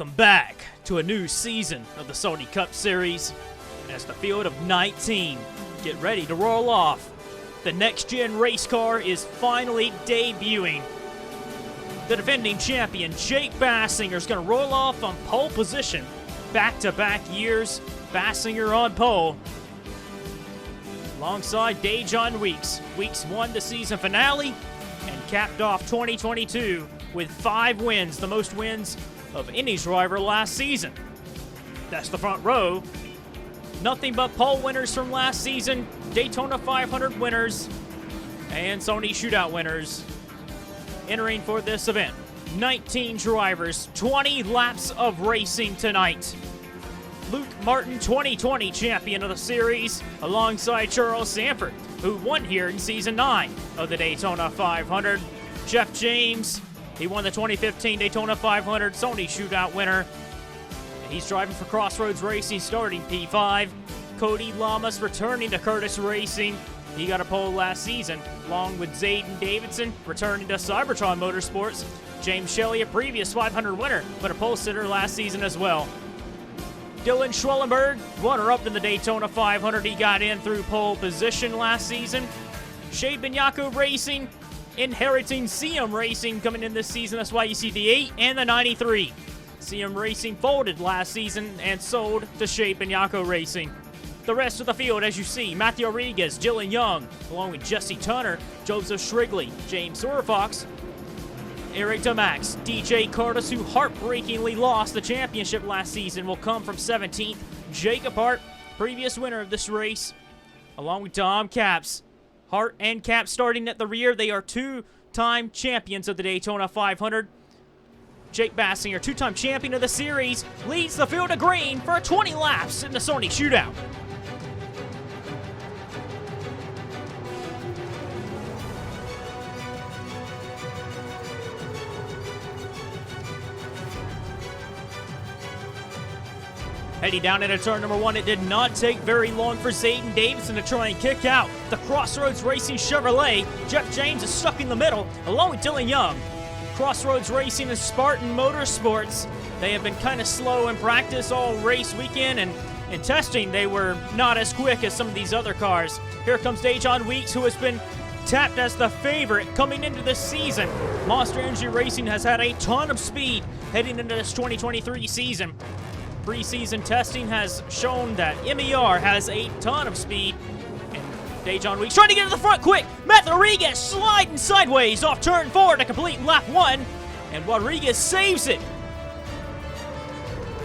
Welcome back to a new season of the Sony Cup Series. As the field of 19 get ready to roll off, the next-gen race car is finally debuting. The defending champion, Jake Bassinger, is going to roll off on pole position. Back-to-back years, Bassinger on pole. Alongside Dejon Weeks. Weeks won the season finale and capped off 2022 with 5 wins, the most wins of any driver last season. That's the front row. Nothing but pole winners from last season, Daytona 500 winners, and Sony Shootout winners entering for this event. 19 drivers, 20 laps of racing tonight. Luke Martin, 2020 champion of the series, alongside Charles Sanford, who won here in Season 9 of the Daytona 500. Jeff James, he won the 2015 Daytona 500 Sony Shootout winner. He's driving for Crossroads Racing, starting P5. Cody Lamas returning to Curtis Racing. He got a pole last season, along with Zayden Davidson returning to Cybertron Motorsports. James Shelley, a previous 500 winner, but a pole sitter last season as well. Dylan Schwellenberg, runner-up in the Daytona 500. He got in through pole position last season. Shea Binyako Racing, inheriting CM Racing coming in this season. That's why you see the 8 and the 93. CM Racing folded last season and sold to Shea Binyako Racing. The rest of the field, as you see, Matthew Rodriguez, Jillian Young, along with Jesse Tunner, Joseph Shrigley, James Sorfox, Eric DeMax, DJ Curtis, who heartbreakingly lost the championship last season, will come from 17th. Jacob Hart, previous winner of this race, along with Dom Capps. Hart and Capps starting at the rear. They are 2-time champions of the Daytona 500. Jake Bassinger, 2-time champion of the series, leads the field of green for 20 laps in the Sony Shootout. Heading down into turn number 1, it did not take very long for Zayden Davidson to try and kick out the Crossroads Racing Chevrolet. Jeff James is stuck in the middle, along with Dylan Young. Crossroads Racing and Spartan Motorsports, they have been kind of slow in practice all race weekend, and in testing they were not as quick as some of these other cars. Here comes Dejon Weeks, who has been tapped as the favorite coming into this season. Monster Energy Racing has had a ton of speed heading into this 2023 season. Preseason testing has shown that MER has a ton of speed. And Dejon Weeks trying to get to the front quick. Matt Rodriguez sliding sideways off turn 4 to complete lap 1. And Rodriguez saves it.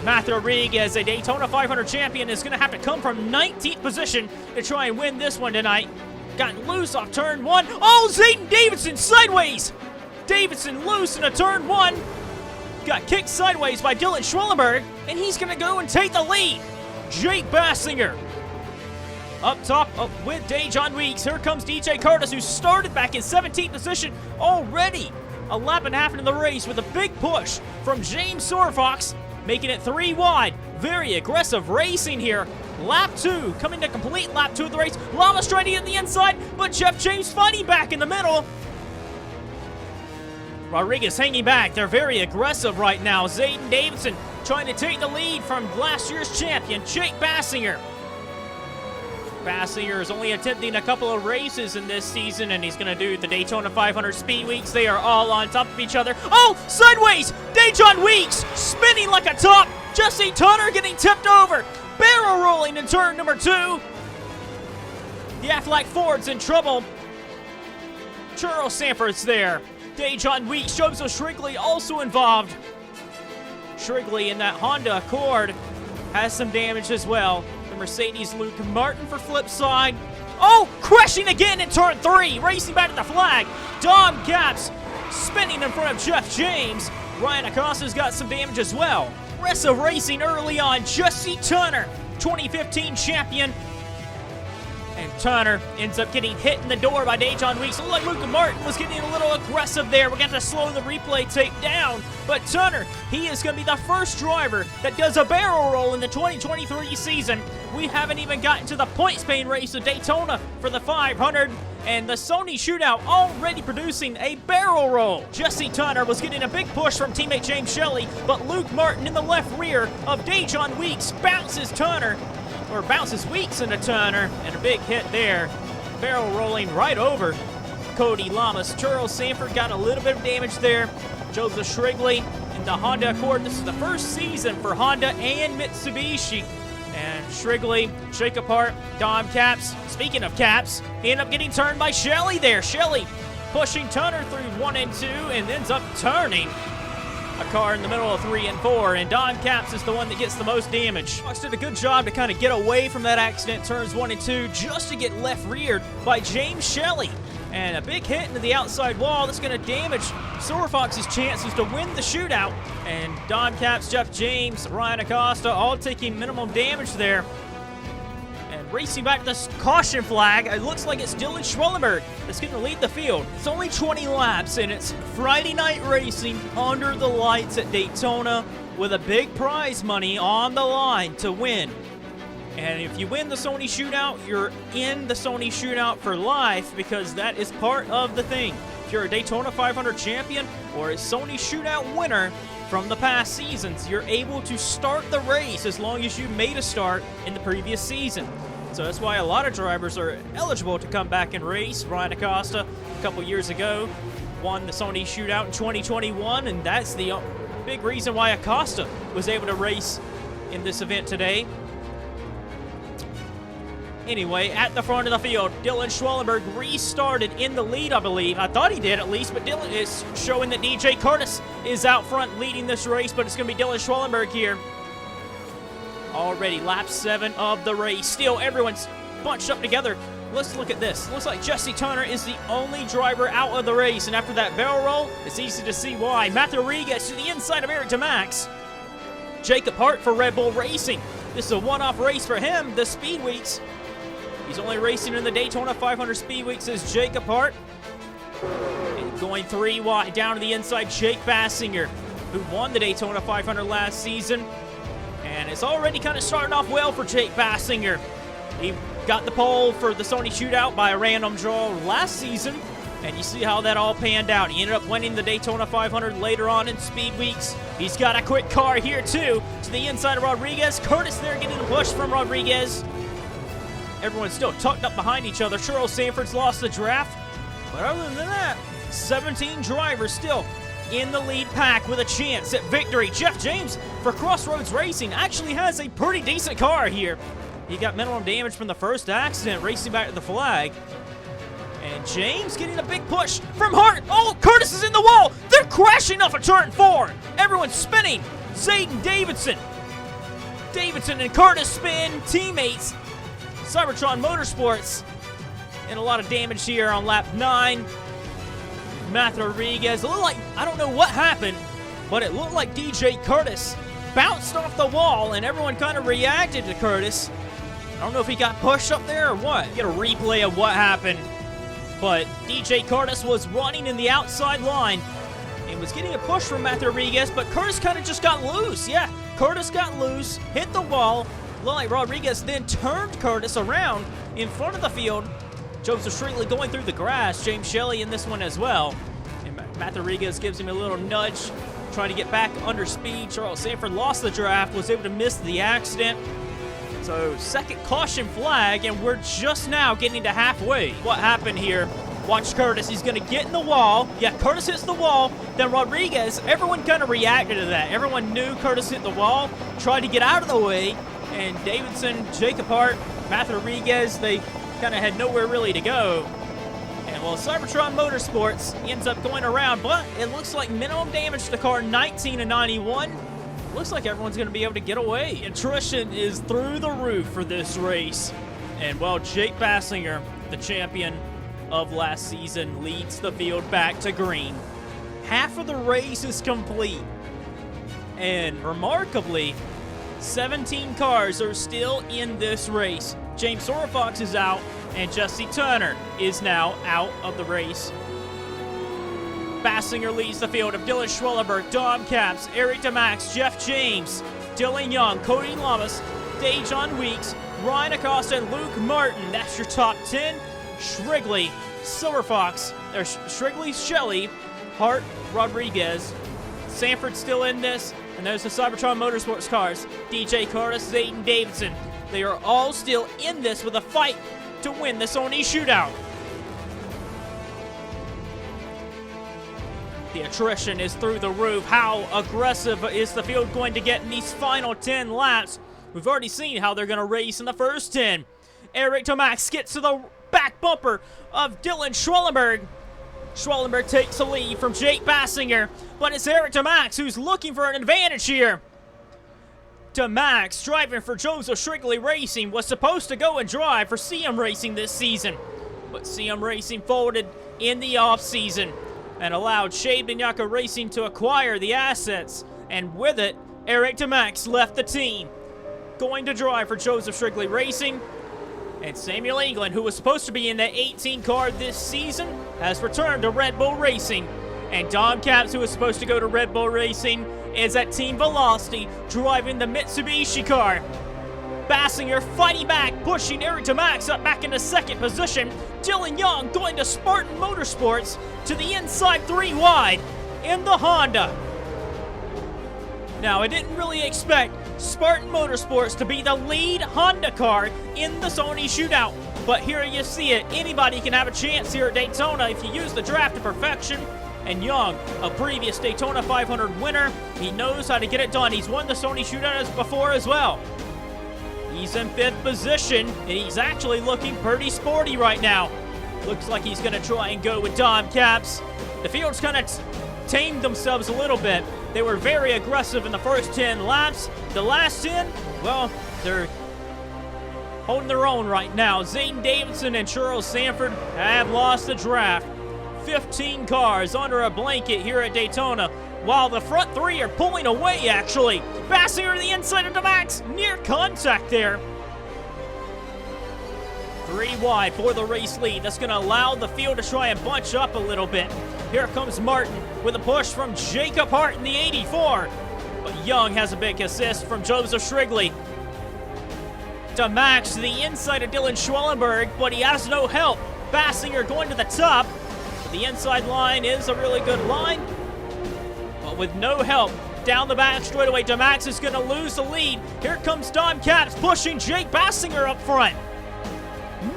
Matt Rodriguez, a Daytona 500 champion, is going to have to come from 19th position to try and win this one tonight. Got loose off turn 1. Oh, Zayden Davidson sideways. Davidson loose into turn 1. Got kicked sideways by Dylan Schwellenberg, and he's going to go and take the lead. Jake Bassinger up top with Dejon Weeks. Here comes DJ Curtis, who started back in 17th position already. A lap and a half into the race with a big push from James Sorfox, making it 3 wide. Very aggressive racing here. Lap 2, coming to complete lap 2 of the race. Llama's trying to get the inside, but Jeff James fighting back in the middle. Rodriguez hanging back. They're very aggressive right now. Zayden Davidson trying to take the lead from last year's champion, Jake Bassinger. Bassinger is only attempting a couple of races in this season, and he's going to do the Daytona 500 Speed Weeks. They are all on top of each other. Oh, sideways! Dejon Weeks spinning like a top. Jesse Tunner getting tipped over. Barrel rolling in turn number 2. The Aflac Ford's in trouble. Charles Sanford's there. Dejon Weeks, Joseph Shrigley also involved. Shrigley in that Honda Accord has some damage as well. The Mercedes Luke Martin for flip side. Oh, crashing again in turn 3, racing back to the flag. Dom Capps spinning in front of Jeff James. Ryan Acosta's got some damage as well. Aggressive racing early on. Jesse Tunner, 2015 champion. And Tunner ends up getting hit in the door by Dejon Weeks. Looked like Luke Martin was getting a little aggressive there. We're going to have to slow the replay tape down. But Tunner, he is going to be the first driver that does a barrel roll in the 2023 season. we haven't even gotten to the points-paying race of Daytona for the 500, and the Sony Shootout already producing a barrel roll. Jesse Turner was getting a big push from teammate James Shelley, but Luke Martin in the left rear of Dejon Weeks bounces Weeks into Turner, and a big hit there. Barrel rolling right over Cody Lamas. Charles Sanford got a little bit of damage there. Joseph Shrigley in the Honda Accord. This is the first season for Honda and Mitsubishi. And Shrigley, Jacob Hart, Dom Caps. Speaking of Caps, he ended up getting turned by Shelley there. Shelley pushing Turner through 1 and 2 and ends up turning a car in the middle of 3 and 4. And Don Caps is the one that gets the most damage. Fox did a good job to kind of get away from that accident, turns 1 and 2, just to get left reared by James Shelley. And a big hit into the outside wall that's going to damage Silver Fox's chances to win the shootout. And Don Caps, Jeff James, Ryan Acosta all taking minimum damage there. And racing back to this caution flag, it looks like it's Dylan Schwellenberg that's going to lead the field. It's only 20 laps, and it's Friday night racing under the lights at Daytona with a big prize money on the line to win. And if you win the Sony Shootout, you're in the Sony Shootout for life, because that is part of the thing. If you're a Daytona 500 champion or a Sony Shootout winner from the past seasons, you're able to start the race as long as you made a start in the previous season. So that's why a lot of drivers are eligible to come back and race. Ryan Acosta, a couple years ago, won the Sony Shootout in 2021, and that's the big reason why Acosta was able to race in this event today. Anyway, at the front of the field, Dylan Schwellenberg restarted in the lead, I believe. I thought he did at least, but Dylan is showing that DJ Curtis is out front leading this race, but it's going to be Dylan Schwellenberg here. Already lap 7 of the race. Still, everyone's bunched up together. Let's look at this. Looks like Jesse Turner is the only driver out of the race, and after that barrel roll, it's easy to see why. Matthew Rodriguez to the inside of Eric DeMax. Jacob Hart for Red Bull Racing. This is a one-off race for him, the Speed Weeks. He's only racing in the Daytona 500 Speed Weeks as Jacob Hart. And going 3 wide down to the inside, Jake Bassinger, who won the Daytona 500 last season. And it's already kind of starting off well for Jake Bassinger. He got the pole for the Sony Shootout by a random draw last season, and you see how that all panned out. He ended up winning the Daytona 500 later on in Speed Weeks. He's got a quick car here, too, to the inside of Rodriguez. Curtis there getting a push from Rodriguez. Everyone's still tucked up behind each other. Charles Sanford's lost the draft. But other than that, 17 drivers still in the lead pack with a chance at victory. Jeff James for Crossroads Racing actually has a pretty decent car here. He got minimum damage from the first accident, racing back to the flag. And James getting a big push from Hart. Oh, Curtis is in the wall. They're crashing off of turn 4. Everyone's spinning. Zayden Davidson. Davidson and Curtis spin. Teammates. Cybertron Motorsports. And a lot of damage here on lap 9. Matthew Rodriguez. It looked like, I don't know what happened, but it looked like DJ Curtis bounced off the wall, and everyone kind of reacted to Curtis. I don't know if he got pushed up there or what. Get a replay of what happened. But DJ Curtis was running in the outside line and was getting a push from Matthew Rodriguez, but Curtis kind of just got loose. Yeah, Curtis got loose, hit the wall. Looked like Rodriguez then turned Curtis around in front of the field. Joseph Shrigley going through the grass. James Shelley in this one as well. And Matthew Rodriguez gives him a little nudge, trying to get back under speed. Charles Sanford lost the draft, was able to miss the accident. So second caution flag, and we're just now getting to halfway. What happened here? Watch Curtis. He's going to get in the wall. Yeah, Curtis hits the wall. Then Rodriguez, everyone kind of reacted to that. Everyone knew Curtis hit the wall, tried to get out of the way. And Davidson, Jacob Hart, Matthew Rodriguez, they kind of had nowhere really to go. And well, Cybertron Motorsports ends up going around, but it looks like minimum damage to the car, 19 and 91. Looks like everyone's going to be able to get away. Attrition is through the roof for this race. And well, Jake Bassinger, the champion of last season, leads the field back to green. Half of the race is complete. And remarkably, 17 cars are still in this race. James Fox is out, and Jesse Turner is now out of the race. Bassinger leads the field of Dylan Schwellenberg, Dom Caps, Eric DeMax, Jeff James, Dylan Young, Cody Lamas, Dejon Weeks, Ryan Acosta, and Luke Martin. That's your top 10. Shrigley, Silver Fox, there's Shrigley, Shelley, Hart, Rodriguez, Sanford still in this, and there's the Cybertron Motorsports cars. DJ Curtis, Zayden Davidson. They are all still in this with a fight to win the Sony Shootout. The attrition is through the roof. How aggressive is the field going to get in these final 10 laps? We've already seen how they're going to race in the first 10. Eric Tomac gets to the back bumper of Dylan Schwellenberg. Schwellenberg takes the lead from Jake Bassinger, but it's Eric Tomac who's looking for an advantage here. Tomac, driving for Joseph Shrigley Racing, was supposed to go and drive for CM Racing this season, but CM Racing folded in the offseason and allowed Shade Binyaka Racing to acquire the assets, and with it, Eric Tomac left the team, going to drive for Joseph Shrigley Racing. And Samuel England, who was supposed to be in the 18 car this season, has returned to Red Bull Racing. And Dom Capps, who was supposed to go to Red Bull Racing, is at Team Velocity, driving the Mitsubishi car. Bassinger fighting back, pushing Eric Tomac up back into second position. Dylan Young going to Spartan Motorsports to the inside 3 wide in the Honda. Now, I didn't really expect Spartan Motorsports to be the lead Honda car in the Sony Shootout, but here you see it. Anybody can have a chance here at Daytona if you use the draft to perfection. And Young, a previous Daytona 500 winner, he knows how to get it done. He's won the Sony Shootout before as well. He's in 5th position, and he's actually looking pretty sporty right now. Looks like he's going to try and go with Dom Capps. The field's kind of tamed themselves a little bit. They were very aggressive in the first 10 laps. The last 10, well, they're holding their own right now. Zayden Davidson and Charles Sanford have lost the draft. 15 cars under a blanket here at Daytona, while the front 3 are pulling away, actually. Bassinger to the inside of Tomac, near contact there. 3 wide for the race lead. That's going to allow the field to try and bunch up a little bit. Here comes Martin with a push from Jacob Hart in the 84. But Young has a big assist from Joseph Shrigley. Tomac to the inside of Dylan Schwellenberg, but he has no help. Bassinger going to the top. But the inside line is a really good line. But with no help down the back straightaway, Tomac is going to lose the lead. Here comes Dom Capps pushing Jake Bassinger up front.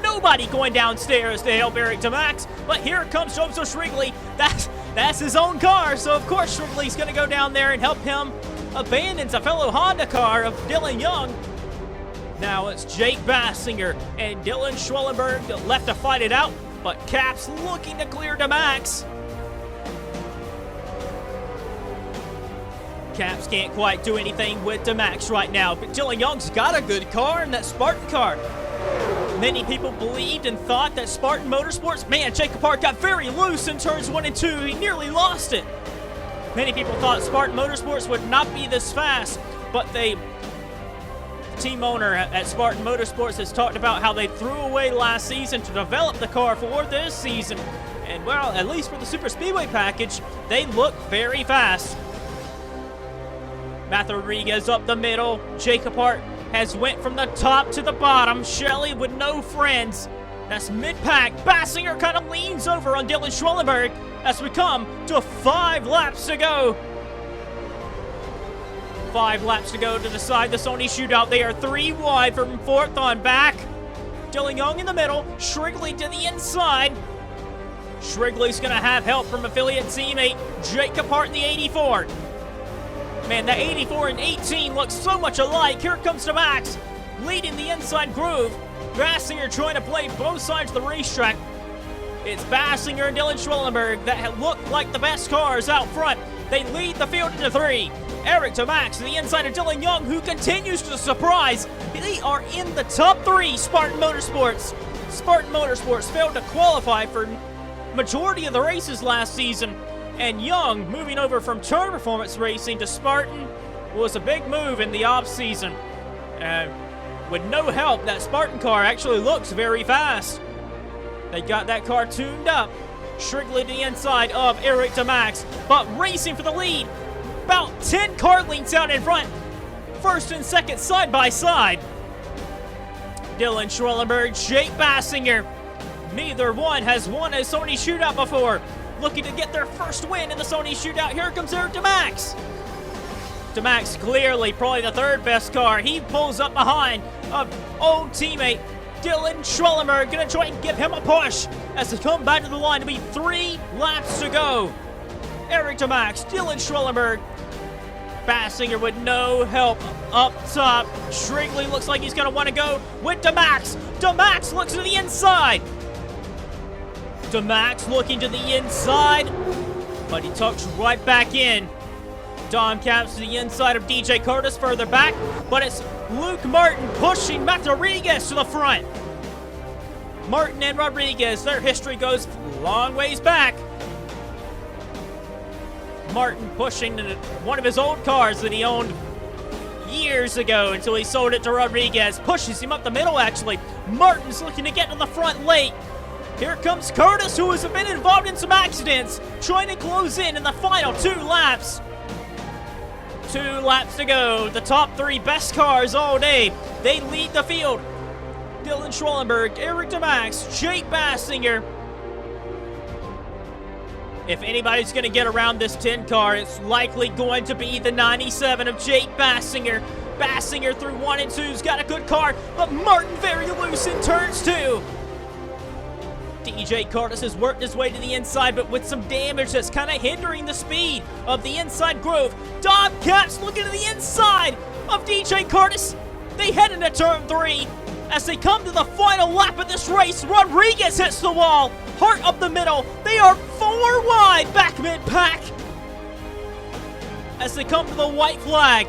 Nobody going downstairs to help Eric Tomac, but here comes Joseph Shrigley. That's his own car, so of course Shrigley's going to go down there and help him abandon a fellow Honda car of Dylan Young. Now it's Jake Bassinger and Dylan Schwellenberg left to fight it out, but Capps looking to clear Tomac. Capps can't quite do anything with Tomac right now, but Dylan Young's got a good car in that Spartan car. Many people believed and thought that Spartan Motorsports, man, Jacob Hart got very loose in turns 1 and 2. He nearly lost it. Many people thought Spartan Motorsports would not be this fast, but the team owner at Spartan Motorsports has talked about how they threw away last season to develop the car for this season. And, well, at least for the Super Speedway package, they look very fast. Matt Rodriguez up the middle. Jacob Hart has went from the top to the bottom. Shelley with no friends. That's mid-pack. Bassinger kind of leans over on Dylan Schwellenberg as we come to 5 laps to go. 5 laps to go to decide the Sony Shootout. They are 3 wide from 4th on back. Dylan Young in the middle. Shrigley to the inside. Shrigley's going to have help from affiliate teammate Jacob Hart in the 84. Man, the 84 and 18 look so much alike. Here comes Tomac, leading the inside groove. Bassinger trying to play both sides of the racetrack. It's Bassinger and Dylan Schwellenberg that look like the best cars out front. They lead the field into 3. Eric Tomac to the inside of Dylan Young, who continues to surprise. They are in the top 3, Spartan Motorsports. Spartan Motorsports failed to qualify for majority of the races last season. And Young, moving over from Turn Performance Racing to Spartan, was a big move in the offseason. With no help, that Spartan car actually looks very fast. They got that car tuned up. Shrigley to the inside of Eric Tomac, but racing for the lead. About 10 car lengths out in front. First and second side by side. Dylan Schwellenberg, Jake Bassinger. Neither one has won a Sony Shootout before. Looking to get their first win in the Sony Shootout. Here comes Eric DeMax. DeMax clearly probably the third best car. He pulls up behind of old teammate Dylan Schwellenberg. Gonna try and give him a push as they come back to the line to be 3 laps to go. Eric DeMax, Dylan Schwellenberg. Bassinger with no help up top. Shrigley looks like he's gonna want to go with DeMax. DeMax looks to the inside. DeMax looking to the inside, but he tucks right back in. Dom Caps to the inside of DJ Curtis further back, but it's Luke Martin pushing Matt Rodriguez to the front. Martin and Rodriguez, their history goes a long ways back. Martin pushing one of his old cars that he owned years ago until he sold it to Rodriguez. Pushes him up the middle, actually. Martin's looking to get to the front late. Here comes Curtis, who has been involved in some accidents, trying to close in the final 2 laps. 2 laps to go. The top 3 best cars all day. They lead the field. Dylan Schwellenberg, Eric DeMax, Jake Bassinger. If anybody's going to get around this 10 car, it's likely going to be the 97 of Jake Bassinger. Bassinger through 1 and 2's got a good car, but Martin very loose in turns 2. DJ Curtis has worked his way to the inside, but with some damage that's kind of hindering the speed of the inside groove. Dom Caps looking to the inside of DJ Curtis. They head into turn 3. As they come to the final lap of this race, Rodriguez hits the wall. Hart up the middle. They are 4 wide back mid-pack. As they come to the white flag,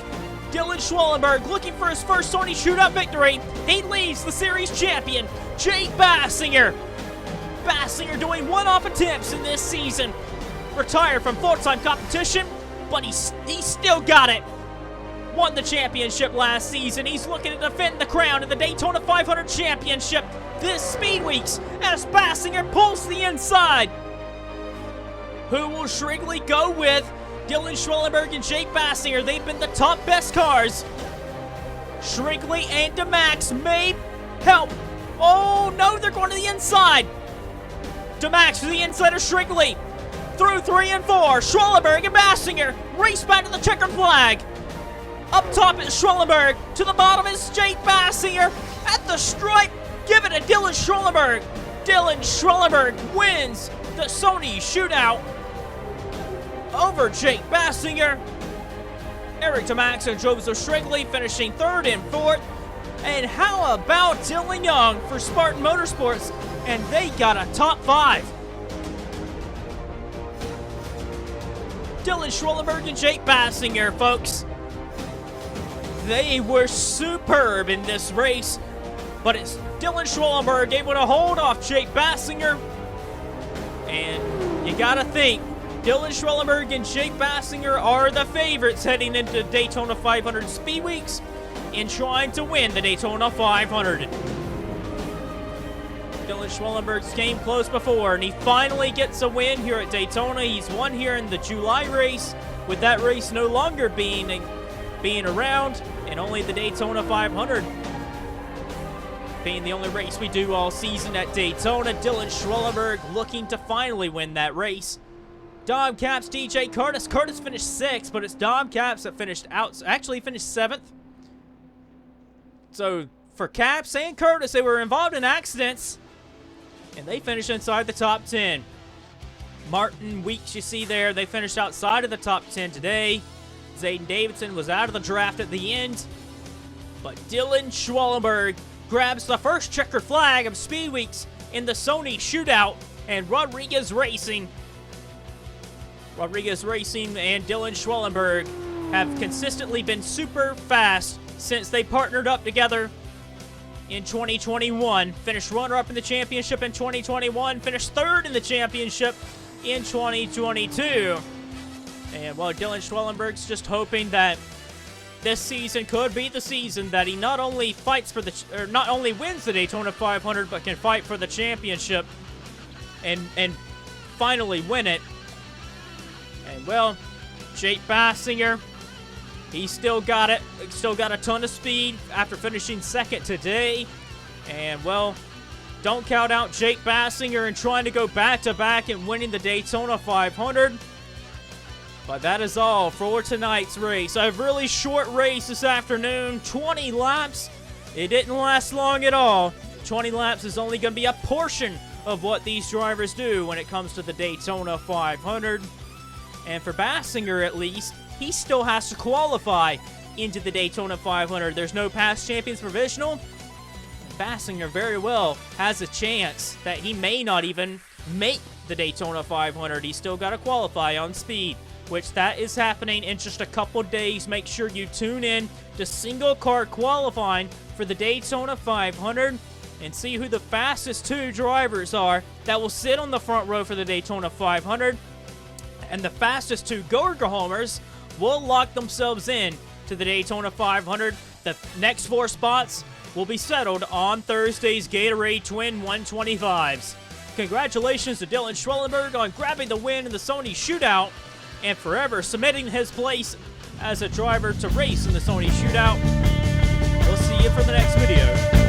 Dylan Schwellenberg looking for his first Sony Shootout victory. He leads the series champion, Jake Bassinger. Bassinger doing one-off attempts in this season. Retired from full-time competition, but he still got it. Won the championship last season. He's looking to defend the crown in the Daytona 500 Championship this Speed Weeks as Bassinger pulls the inside. Who will Shrigley go with? Dylan Schwellenberg and Jake Bassinger. They've been the top best cars. Shrigley and DeMax may help. Oh no, they're going to the inside. DeMax to the inside of Shrigley. Through 3 and 4, Schwellenberg and Bassinger race back to the checkered flag. Up top is Schwellenberg. To the bottom is Jake Bassinger. At the stripe, give it to Dylan Schwellenberg. Dylan Schwellenberg wins the Sony Shootout over Jake Bassinger. Eric DeMax and Joseph Shrigley finishing 3rd and 4th. And how about Dylan Young for Spartan Motorsports? And they got a top 5. Dylan Schwellenberg and Jake Bassinger, folks. They were superb in this race, but it's Dylan Schwellenberg able to hold off Jake Bassinger. And you gotta think, Dylan Schwellenberg and Jake Bassinger are the favorites heading into Daytona 500 Speed Weeks in trying to win the Daytona 500. Dylan Schwellenberg's came close before, and he finally gets a win here at Daytona. He's won here in the July race, with that race no longer being around, and only the Daytona 500 being the only race we do all season at Daytona. Dylan Schwellenberg looking to finally win that race. Dom Caps, DJ Curtis. Curtis finished 6th, but it's Dom Caps that finished out. Actually, finished 7th. So for Caps and Curtis, they were involved in accidents, and they finished inside the top 10. Martin, Weeks, you see there, they finished outside of the top 10 today. Zayden Davidson was out of the draft at the end, but Dylan Schwellenberg grabs the first checkered flag of Speed Weeks in the Sony Shootout, and Rodriguez Racing and Dylan Schwellenberg have consistently been super fast since they partnered up together in 2021. Finished runner-up in the championship in 2021, finished 3rd in the championship in 2022. And well, Dylan Schwellenberg's just hoping that this season could be the season that he not only wins the Daytona 500, but can fight for the championship and finally win it. And well, Jake Bassinger, he still got it. Still got a ton of speed after finishing 2nd today. And, well, don't count out Jake Bassinger in trying to go back-to-back and winning the Daytona 500. But that is all for tonight's race. A really short race this afternoon, 20 laps. It didn't last long at all. 20 laps is only going to be a portion of what these drivers do when it comes to the Daytona 500. And for Bassinger, at least, he still has to qualify into the Daytona 500. There's no past champions provisional. Bassinger very well has a chance that he may not even make the Daytona 500. He's still got to qualify on speed, which that is happening in just a couple days. Make sure you tune in to single car qualifying for the Daytona 500 and see who the fastest two drivers are that will sit on the front row for the Daytona 500. And the fastest two Gurgler homers will lock themselves in to the Daytona 500. The next 4 spots will be settled on Thursday's Gatorade Twin 125s. Congratulations to Dylan Schwellenberg on grabbing the win in the Sony Shootout and forever cementing his place as a driver to race in the Sony Shootout. We'll see you for the next video.